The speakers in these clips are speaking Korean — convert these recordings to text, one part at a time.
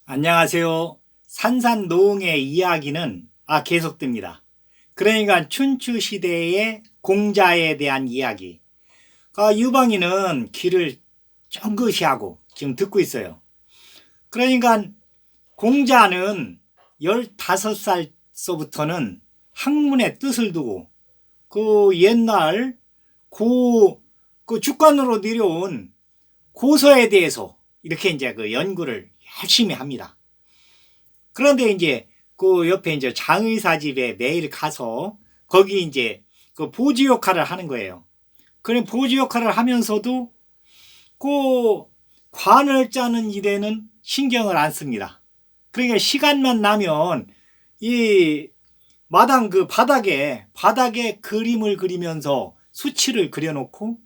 안녕하세요. 산산노응의 이야기는 계속됩니다. 그러니까 춘추 시대의 공자에 대한 이야기. 유방이는 귀를 쫑긋이 하고 지금 듣고 있어요. 그러니까 공자는 15살서부터는 학문의 뜻을 두고 그 옛날 그 주권으로 내려온 고서에 대해서 이렇게 이제 그 연구를 열심히 합니다. 그런데 이제 그 옆에 이제 장의사 집에 매일 가서 거기 이제 그 보조 역할을 하는 거예요. 그런 보조 역할을 하면서도 그 관을 짜는 일에는 신경을 안 씁니다. 그러니까 시간만 나면 이 마당 그 바닥에 그림을 그리면서 수치를 그려놓고,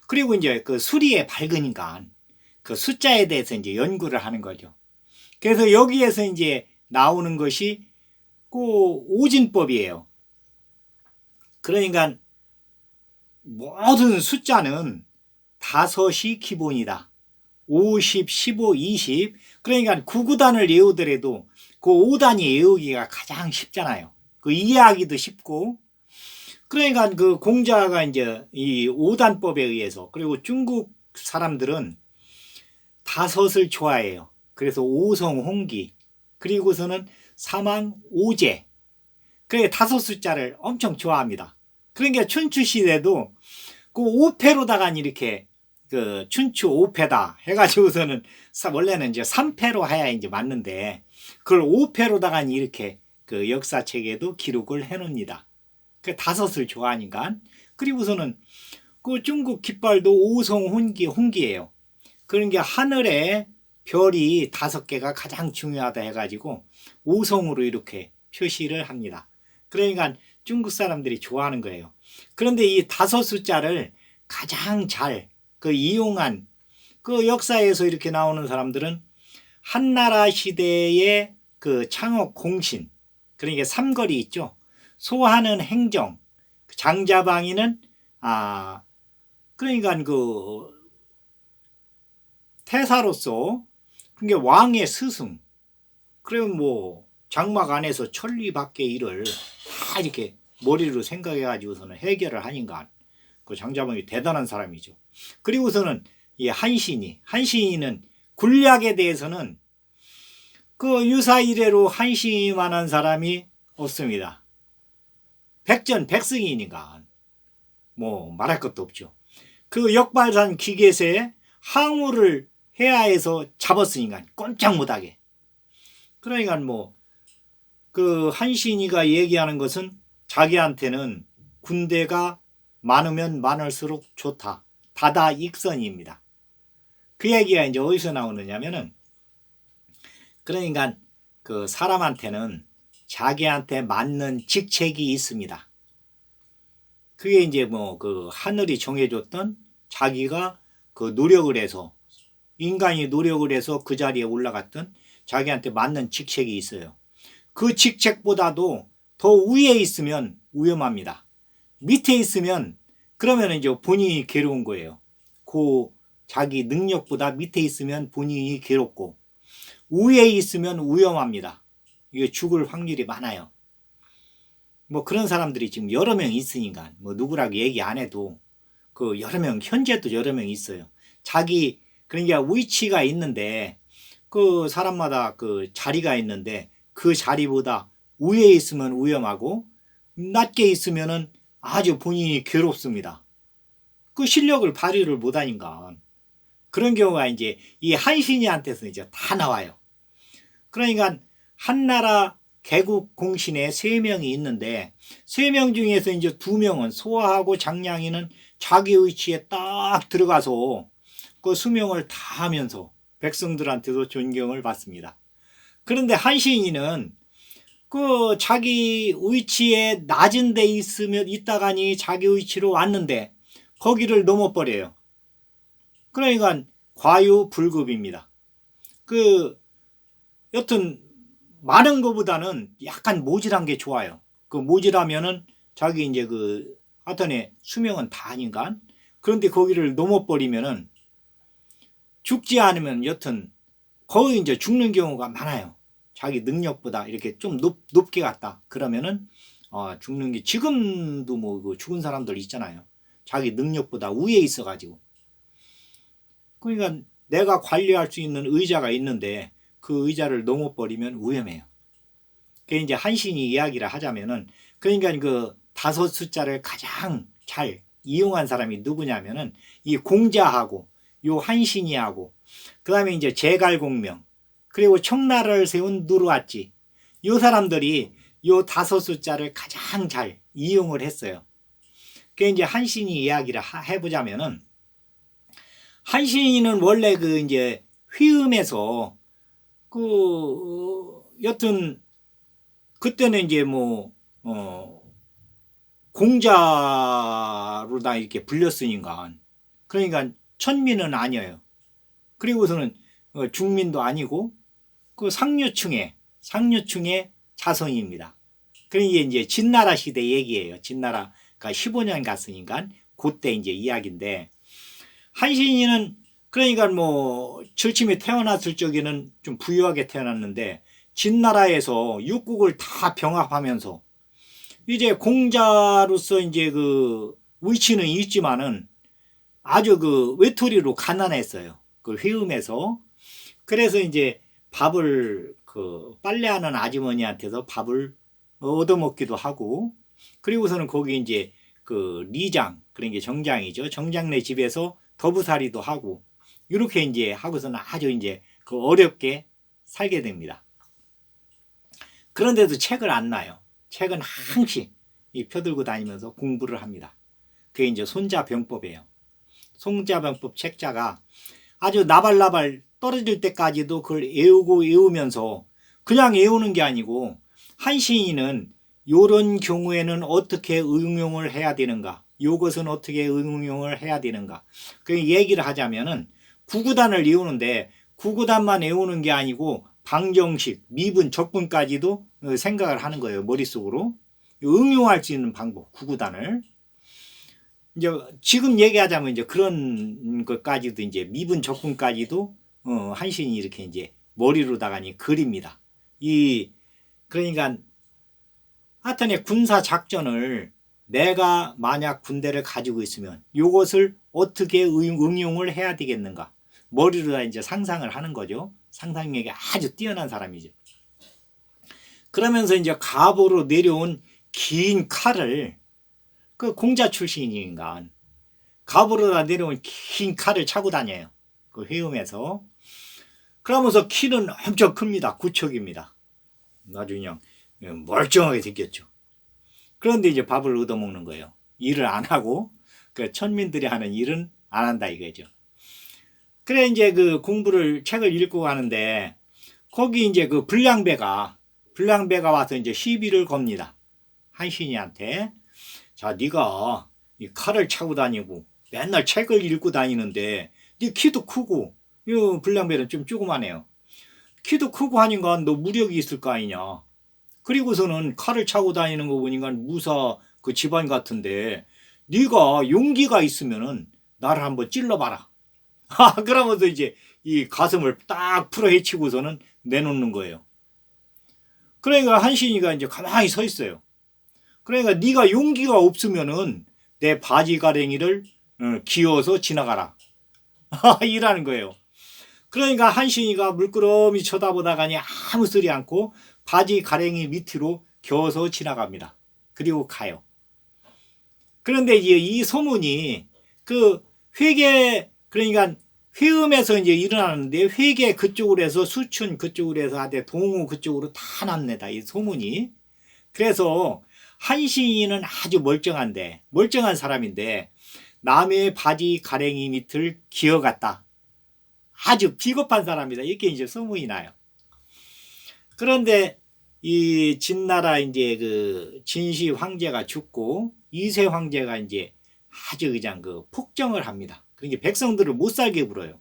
그리고 이제 그 수리에 밝으니까 그 숫자에 대해서 이제 연구를 하는 거죠. 그래서 여기에서 이제 나오는 것이 그 오진법이에요. 그러니까 모든 숫자는 다섯이 기본이다. 50, 15, 20. 그러니까 9구단을 외우더라도 그 5단위 외우기가 가장 쉽잖아요. 그 이해하기도 쉽고. 그러니까 그 공자가 이제 이 5단법에 의해서, 그리고 중국 사람들은 다섯을 좋아해요. 그래서 오성홍기, 그리고서는 사망오제, 그래 다섯 숫자를 엄청 좋아합니다. 그러니까 춘추 시대도 그 오패로다가 이렇게 그 춘추 오패다 해가지고서는 원래는 이제 3패로 해야 이제 맞는데 그걸 오패로다가 이렇게 그 역사책에도 기록을 해놓습니다. 그 다섯을 좋아하니까. 그리고서는 그 중국 깃발도 오성홍기예요. 그러니까 하늘에 별이 5개가 가장 중요하다 해가지고 오성으로 이렇게 표시를 합니다. 그러니까 중국 사람들이 좋아하는 거예요. 그런데 이 다섯 숫자를 가장 잘 그 이용한 그 역사에서 이렇게 나오는 사람들은 한나라 시대의 그 창업 공신, 그러니까 삼거리 있죠. 소하는 행정, 장자방위는 그러니까 그 태사로서, 그러니까 왕의 스승, 그러면 뭐 장막 안에서 천리 밖의 일을 다 이렇게 머리로 생각해 가지고서는 해결을 하니까 그 장자방이 대단한 사람이죠. 그리고서는 이 한신이는 군략에 대해서는 그 유사 이래로 한신이만한 사람이 없습니다. 백전백승이니까 뭐 말할 것도 없죠. 그 역발산 기계세에 항우를 해야해서 잡았으니까 꼼짝 못하게. 그러니까 뭐 그 한신이가 얘기하는 것은 자기한테는 군대가 많으면 많을수록 좋다. 다다익선입니다. 그 얘기가 이제 어디서 나오느냐면은, 그러니까 그 사람한테는 자기한테 맞는 직책이 있습니다. 그게 이제 뭐 그 하늘이 정해줬던, 자기가 그 노력을 해서, 인간이 노력을 해서 그 자리에 올라갔던 자기한테 맞는 직책이 있어요. 그 직책보다도 더 위에 있으면 위험합니다. 밑에 있으면 그러면 이제 본인이 괴로운 거예요. 그 자기 능력보다 밑에 있으면 본인이 괴롭고, 위에 있으면 위험합니다. 이게 죽을 확률이 많아요. 뭐 그런 사람들이 지금 여러 명 있으니까 뭐 누구라고 얘기 안 해도 그 여러 명, 현재도 여러 명 있어요. 자기 그러니까 위치가 있는데, 그 사람마다 그 자리가 있는데 그 자리보다 위에 있으면 위험하고 낮게 있으면은 아주 본인이 괴롭습니다. 그 실력을 발휘를 못하니까. 그런 경우가 이제 이 한신이한테서 이제 다 나와요. 그러니까 한나라 개국 공신에 3명이 있는데 3명 중에서 이제 2명은 소하하고 장량이는 자기 위치에 딱 들어가서 그 수명을 다 하면서 백성들한테도 존경을 받습니다. 그런데 한신이는 그 자기 위치에 낮은 데 있다가니 자기 위치로 왔는데 거기를 넘어버려요. 그러니까 과유불급입니다. 그 여튼 많은 것보다는 약간 모질한 게 좋아요. 그 모질하면은 자기 이제 그 하여튼에 수명은 다 아닌가. 그런데 거기를 넘어버리면은 죽지 않으면 여튼 거의 이제 죽는 경우가 많아요. 자기 능력보다 이렇게 좀 높게 갔다. 그러면은 죽는 게 지금도 뭐 죽은 사람들 있잖아요. 자기 능력보다 위에 있어가지고. 그러니까 내가 관리할 수 있는 의자가 있는데 그 의자를 넘어버리면 위험해요. 그 이제 한신이 이야기를 하자면은 그러니까 그 5 숫자를 가장 잘 이용한 사람이 누구냐면은 이 공자하고 요 한신이하고 그다음에 이제 제갈공명 그리고 청나라를 세운 누르하치 요 사람들이 요 5 숫자를 가장 잘 이용을 했어요. 그 이제 한신이 이야기를 해보자면은 한신이는 원래 그 이제 휘음에서 여튼 그때는 이제 뭐 공자로 다 이렇게 불렸으니까 그러니까 천민은 아니에요. 그리고서는 중민도 아니고 그 상류층의 자손입니다. 그러니까 이제 진나라 시대 얘기예요. 진나라가 15년 갔으니까 그때 이제 이야기인데 한신이는 그러니까 뭐 절침에 태어났을 적에는 좀 부유하게 태어났는데 진나라에서 육국을 다 병합하면서 이제 공자로서 이제 그 위치는 있지만은 아주 그 외톨이로 가난했어요. 그 회음에서. 그래서 이제 밥을 그 빨래하는 아주머니한테서 밥을 얻어먹기도 하고 그리고서는 거기 이제 그 리장 그러니까 정장이죠. 정장네 집에서 더부살이도 하고 이렇게 이제 하고서는 아주 이제 그 어렵게 살게 됩니다. 그런데도 책을 안 놔요. 책은 항시 이 펴들고 다니면서 공부를 합니다. 그게 이제 손자병법이에요. 손자병법 책자가 아주 나발나발 떨어질 때까지도 그걸 외우면서 그냥 외우는 게 아니고 한신이는 이런 경우에는 어떻게 응용을 해야 되는가 이것은 어떻게 응용을 해야 되는가 그 얘기를 하자면은 구구단을 외우는데 구구단만 외우는 게 아니고 방정식, 미분, 적분까지도 생각을 하는 거예요. 머릿속으로 응용할 수 있는 방법 구구단을 이제 지금 얘기하자면 이제 그런 것까지도 이제 미분, 적분까지도 한신이 이렇게 이제 머리로다가 그립니다. 그러니까 하여튼에 군사 작전을 내가 만약 군대를 가지고 있으면 이것을 어떻게 응용을 해야 되겠는가 머리로 이제 상상을 하는 거죠. 상상력이 아주 뛰어난 사람이죠. 그러면서 이제 갑으로 내려온 긴 칼을 그 공자 출신이니까 갑으로 내려온 긴 칼을 차고 다녀요. 그 회음에서. 그러면서 키는 엄청 큽니다. 구척입니다. 나중에 그냥 멀쩡하게 생겼죠. 그런데 이제 밥을 얻어먹는 거예요. 일을 안 하고 그 천민들이 하는 일은 안 한다 이거죠. 그래 이제 그 책을 읽고 가는데 거기 이제 그 불량배가 와서 이제 시비를 겁니다. 한신이한테 자 네가 이 칼을 차고 다니고 맨날 책을 읽고 다니는데 네 키도 크고 이 불량배는 좀 조그만해요. 키도 크고 하니까 너 무력이 있을 거 아니냐. 그리고서는 칼을 차고 다니는 거 보니까 무사 그 집안 같은데 네가 용기가 있으면은 나를 한번 찔러봐라. 그러면서 이제 이 가슴을 딱 풀어 헤치고서는 내놓는 거예요. 그러니까 한신이가 이제 가만히 서 있어요. 그러니까 네가 용기가 없으면은 내 바지 가랭이를 기어서 지나가라. 이라는 거예요. 그러니까 한신이가 물끄러미 쳐다보다가니 아무 소리 않고 바지 가랭이 밑으로 겨서 지나갑니다. 그리고 가요. 그런데 이제 이 소문이 그 회계 그러니까 회음에서 이제 일어나는데 회계 그쪽으로 해서 수춘 그쪽으로 해서 하되 동우 그쪽으로 다 납니다. 이 소문이. 그래서 한신이는 아주 멀쩡한 사람인데 남의 바지 가랭이 밑을 기어갔다. 아주 비겁한 사람이다. 이렇게 이제 소문이 나요. 그런데 이 진나라 이제 그 진시 황제가 죽고 이세 황제가 이제 아주 그냥 그 폭정을 합니다. 그러니까 백성들을 못 살게 굴어요.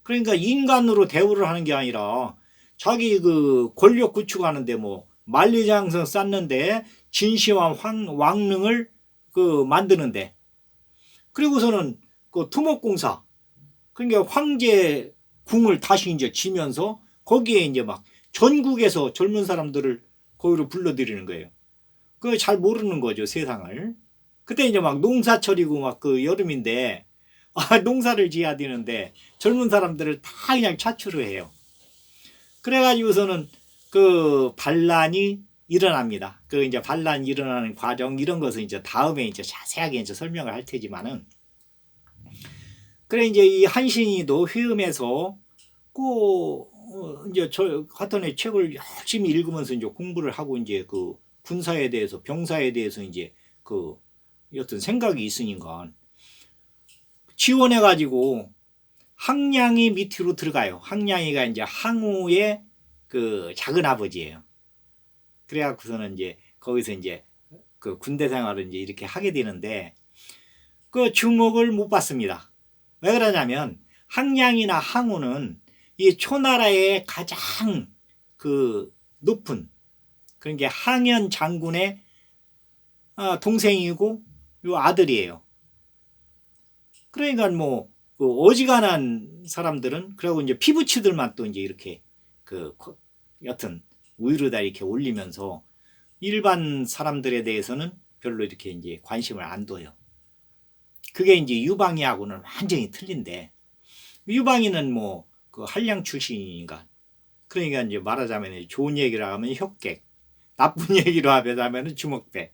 그러니까 인간으로 대우를 하는 게 아니라 자기 그 권력 구축하는데 뭐 만리장성 쌓는데 진시황 왕릉을 그 만드는데 그리고서는 그 토목공사 그러니까 황제 궁을 다시 이제 지면서 거기에 이제 막 전국에서 젊은 사람들을 거기로 불러들이는 거예요. 그거 잘 모르는 거죠, 세상을. 그때 이제 막 농사철이고 막 그 여름인데, 농사를 지어야 되는데 젊은 사람들을 다 그냥 차출을 해요. 그래가지고서는 그 반란이 일어납니다. 그 이제 반란이 일어나는 과정 이런 것은 이제 다음에 이제 자세하게 이제 설명을 할 테지만은, 그래 이제 이 한신이도 회음해서 이제 저 같은 애 책을 열심히 읽으면서 이제 공부를 하고 이제 그 군사에 대해서 병사에 대해서 이제 그 어떤 생각이 있으니까 지원해 가지고 항량이 밑으로 들어가요. 항량이가 이제 항우의 그 작은 아버지예요. 그래갖고서는 이제 거기서 이제 그 군대 생활을 이제 이렇게 하게 되는데 그 주목을 못 받습니다. 왜 그러냐면 항량이나 항우는 이 초나라의 가장 그 높은 그런 게 항현 장군의 동생이고 요 아들이에요. 그러니까 뭐 그 어지간한 사람들은 그리고 이제 피부치들만 또 이제 이렇게 그 여튼 위로다 이렇게 올리면서 일반 사람들에 대해서는 별로 이렇게 이제 관심을 안 둬요. 그게 이제 유방이하고는 완전히 틀린데, 유방이는 뭐 그 한량 출신이니까, 그러니까 이제 말하자면 좋은 얘기를 하면 혁객, 나쁜 얘기로 하면 주먹배,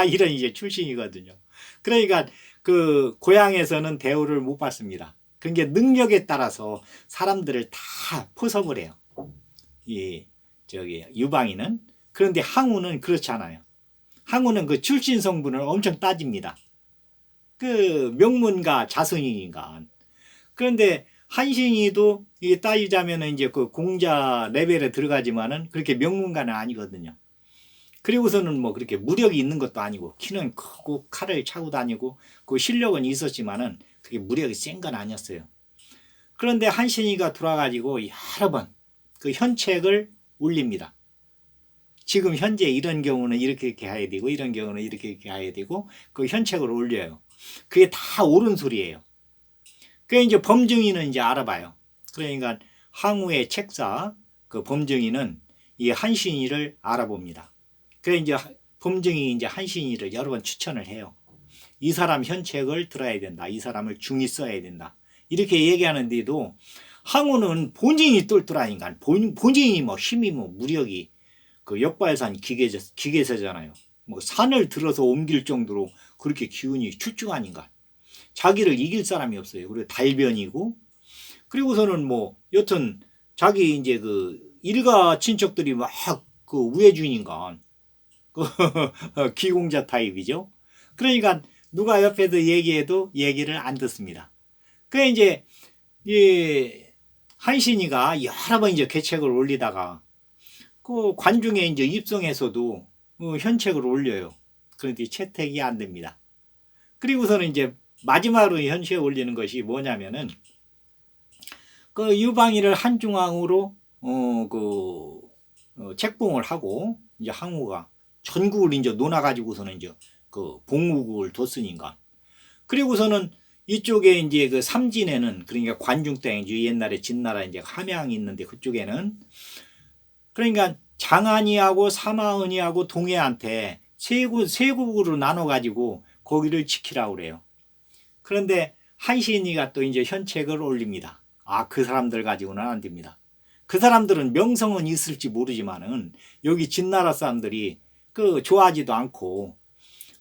이런 이제 출신이거든요. 그러니까 그 고향에서는 대우를 못 받습니다. 그게 능력에 따라서 사람들을 다 포섭을 해요. 이 저기 유방이는. 그런데 항우는 그렇지 않아요. 항우는 그 출신 성분을 엄청 따집니다. 그 명문가 자손이니까. 그런데 한신이도 이게 따지자면은 이제 그 공자 레벨에 들어가지만은 그렇게 명문가는 아니거든요. 그리고서는 뭐 그렇게 무력이 있는 것도 아니고 키는 크고 칼을 차고 다니고 그 실력은 있었지만은 그게 무력이 센 건 아니었어요. 그런데 한신이가 돌아가지고 여러 번 그 현책을 올립니다. 지금 현재 이런 경우는 이렇게 해야 되고 이런 경우는 이렇게 해야 되고 그 현책을 올려요. 그게 다 옳은 소리예요. 그게 이제 범증이는 이제 알아봐요. 그러니까 항우의 책사 그 범증이는 이 한신이를 알아봅니다. 그래 이제 범증이 이제 한신이를 여러 번 추천을 해요. 이 사람 현책을 들어야 된다. 이 사람을 중히 써야 된다. 이렇게 얘기하는데도 항우는 본인이 똘똘하니까 본인이 뭐 힘이 뭐 무력이 그 역발산 기계세잖아요. 뭐 산을 들어서 옮길 정도로 그렇게 기운이 출중하니까 자기를 이길 사람이 없어요. 그리고 달변이고 그리고서는 뭐 여튼 자기 이제 그 일가 친척들이 막 그 우회주니까 그 기공자 타입이죠. 그러니까 누가 옆에서 얘기해도 얘기를 안 듣습니다. 그래 이제 이 한신이가 여러 번 이제 계책을 올리다가 그 관중에 이제 입성해서도 현책을 올려요. 그런데 채택이 안 됩니다. 그리고서는 이제 마지막으로 현시에 올리는 것이 뭐냐면은 그 유방이를 한중앙으로 책봉을 하고 이제 항우가 전국을 이제 논아가지고서는 이제 그 봉우국을 뒀으니까 그리고서는 이쪽에 이제 그 삼진에는 그러니까 관중땅 옛날에 진나라 이제 함양이 있는데 그쪽에는 그러니까 장안이하고 사마은이하고 동해한테 세국으로 나눠 가지고 거기를 지키라고 그래요. 그런데 한신이가 또 이제 현책을 올립니다. 그 사람들 가지고는 안 됩니다. 그 사람들은 명성은 있을지 모르지만은 여기 진나라 사람들이 그 좋아하지도 않고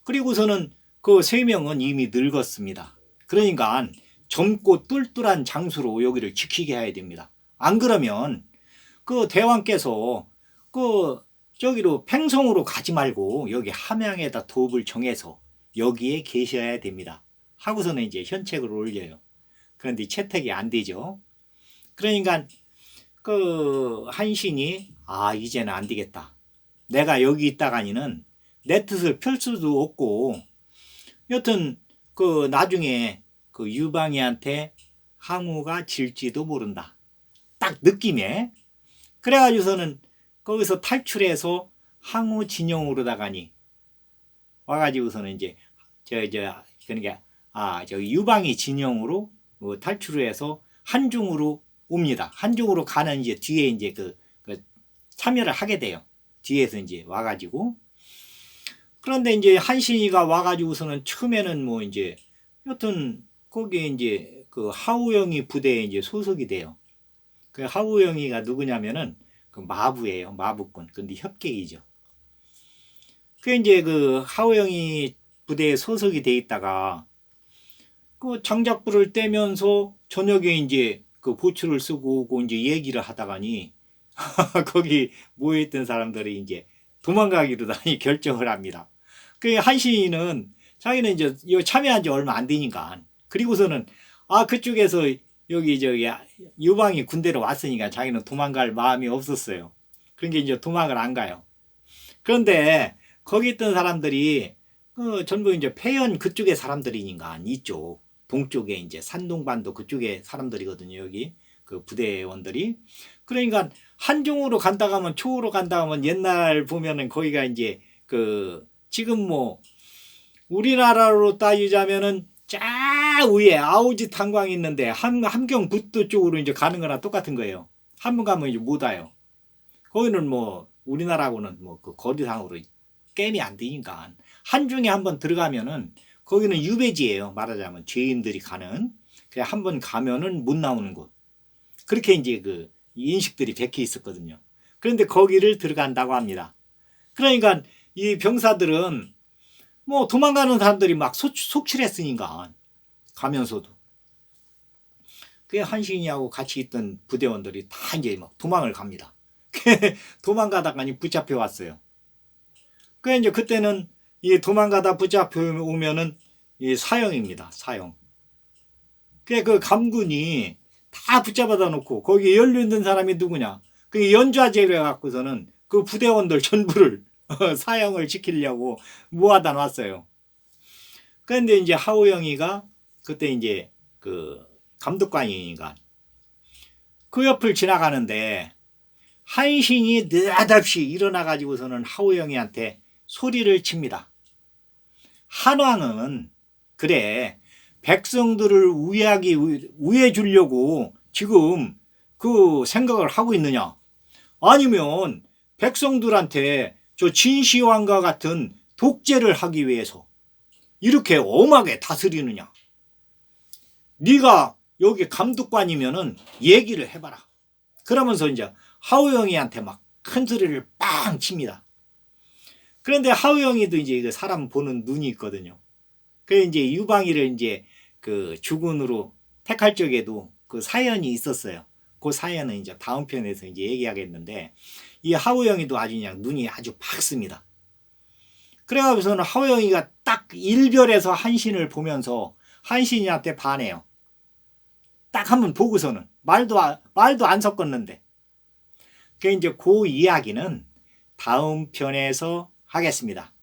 그리고서는 그 세 명은 이미 늙었습니다. 그러니까 젊고 똘똘한 장수로 여기를 지키게 해야 됩니다. 안 그러면 그 대왕께서 그 저기로 팽성으로 가지 말고 여기 함양에다 도읍을 정해서 여기에 계셔야 됩니다. 하고서는 이제 현책을 올려요. 그런데 채택이 안 되죠. 그러니까 그 한신이 이제는 안 되겠다. 내가 여기 있다가니는 내 뜻을 펼 수도 없고 여튼 그 나중에 그 유방이한테 항우가 질지도 모른다. 딱 느낌에 그래가지고서는 거기서 탈출해서 항우 진영으로다가니 와가지고서는 이제 그러니까 저 유방이 진영으로 탈출을 해서 한중으로 옵니다. 한중으로 가는 이제 뒤에 이제 그 참여를 하게 돼요. 뒤에서 이제 와가지고. 그런데 이제 한신이가 와가지고서는 처음에는 뭐 이제 여튼 거기에 이제 그 하우영이 부대에 이제 소속이 돼요. 그 하우영이가 누구냐면은 그 마부예요. 마부꾼. 근데 협객이죠. 그 이제 그 하우영이 부대에 소속이 돼 있다가 그 장작불을 떼면서 저녁에 이제 그 보초를 쓰고 오고 이제 얘기를 하다가니 거기 모여있던 사람들이 이제 도망가기로 다니 결정을 합니다. 그 한신이는 자기는 이제 참여한 지 얼마 안 되니까 그리고서는 그쪽에서 여기 저기 유방이 군대로 왔으니까 자기는 도망갈 마음이 없었어요. 그런 게 이제 도망을 안 가요. 그런데 거기 있던 사람들이 전부 이제 폐연 그쪽의 사람들이니까 이쪽 동쪽에 이제 산동반도 그쪽의 사람들이거든요. 여기 그 부대원들이. 그러니까 한중으로 간다 하면 초으로 간다 하면 옛날 보면은 거기가 이제 그 지금 뭐 우리나라로 따지자면은 쫙 위에 아오지 탄광이 있는데 함경 부두 쪽으로 이제 가는 거랑 똑같은 거예요. 한 번 가면 이제 못 와요. 거기는 뭐 우리나라하고는 뭐 그 거리상으로 게임이 안 되니까 한중에 한번 들어가면은 거기는 유배지예요. 말하자면 죄인들이 가는. 그냥 한번 가면은 못 나오는 곳. 그렇게 이제 그 인식들이 백해 있었거든요. 그런데 거기를 들어간다고 합니다. 그러니까 이 병사들은 뭐 도망가는 사람들이 막 속출했으니까 가면서도 그 한신이하고 같이 있던 부대원들이 다 이제 막 도망을 갑니다. 도망가다가 붙잡혀 왔어요. 그 이제 그때는 이 도망가다 붙잡혀 오면은 이 사형입니다. 사형. 그 감군이 다 붙잡아다 놓고 거기 연루 있는 사람이 누구냐? 그 연좌제로 해갖고서는 그 부대원들 전부를 사형을 시키려고 모아다 놨어요. 그런데 이제 하우영이가 그때 이제 그 감독관이니까 그 옆을 지나가는데 한신이 느닷없이 일어나가지고서는 하우영이한테 소리를 칩니다. 한왕은 그래 백성들을 우애해 주려고 지금 그 생각을 하고 있느냐? 아니면 백성들한테 저 진시황과 같은 독재를 하기 위해서 이렇게 엄하게 다스리느냐? 네가 여기 감독관이면은 얘기를 해봐라. 그러면서 이제 하우영이한테 막 큰 소리를 빵 칩니다. 그런데 하우영이도 이제 사람 보는 눈이 있거든요. 그 이제 유방이를 이제 그 주군으로 택할 적에도 그 사연이 있었어요. 그 사연은 이제 다음 편에서 이제 얘기하겠는데 이 하우영이도 아주 그냥 눈이 아주 밝습니다. 그래가지고서는 하우영이가 딱 일별에서 한신을 보면서 한신이한테 반해요. 딱 한번 보고서는 말도 안 섞었는데. 그 이제 그 이야기는 다음 편에서 하겠습니다.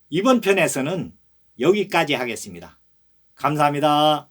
이번 편에서는 여기까지 하겠습니다. 감사합니다.